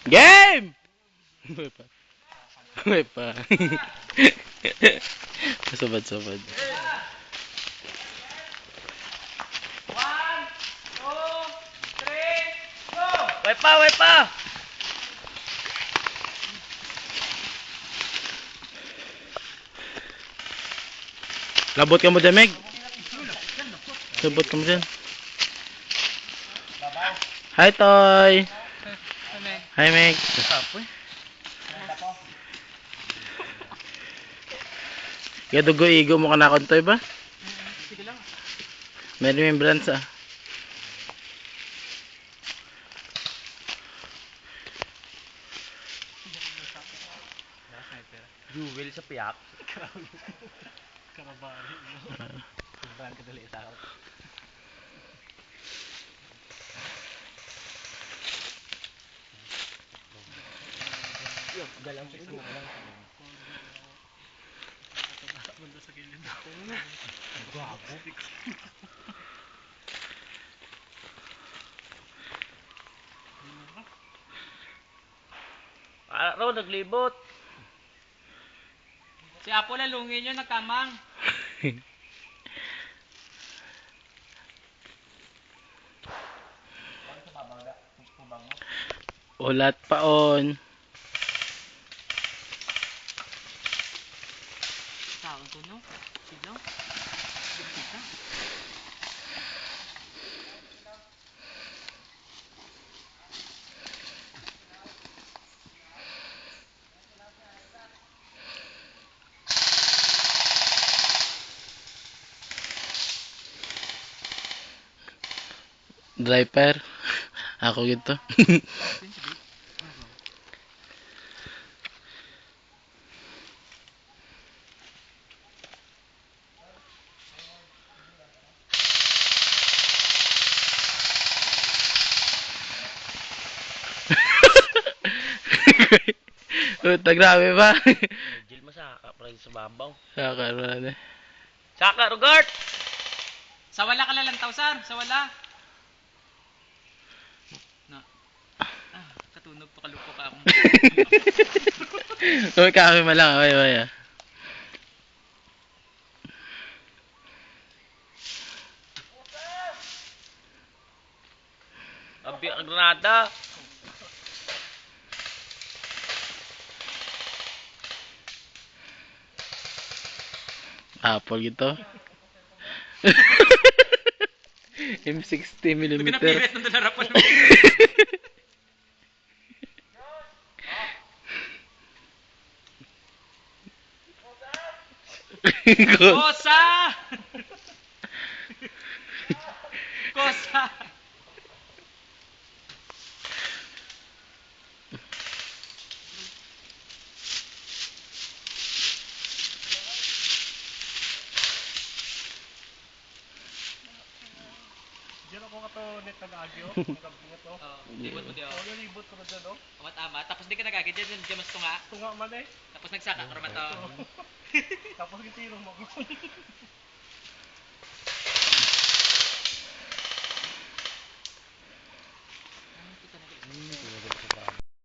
Game! May pa. May pa. Sabad-sabad. 1, 2, 3, go! Way pa, way pa! Labot ka mo dyan, Meg. Labot ka mo dyan. Hi, Toy. Hi, Meg. Kaya dugo-igo mo ka na akong Toy ba? Sige lang. May remembrance ah. Jewel sa piyak. Karabari. Sobrang kadali sa ako. Galang sa mo lang. Banda sa gilid. Gago. Araw naglibot. Si Apo lalungin yun, nagkamang. Ulat pa on. Tawag ko no? Sigaw? Bigtita? Driver. Ako gitu. Puta, grabe ba? Jil masaka pa rin sa babaw. Kakaroon eh. Saka, Rugart! Sa wala ka lalantaw, sir. Sa wala. Na. Katunog pa kalupo ka akong. Uy, kami malang. Ay, ay, ay. Abi ang granada. Apple gitu. M60 Ito mm. ginapirit ng dalarapan. Kosa! Kosa! Diyan ako ka to net nag-agyo, ang gabi nga to. Libot mo diyo. Nalibot ko na dyan, no? Amat-amat. Tapos di ka nagagid dyan. Diyan mas tunga. Tunga man eh. Tapos nagsaka ka to. Tapos gitirong mo ko. Kita na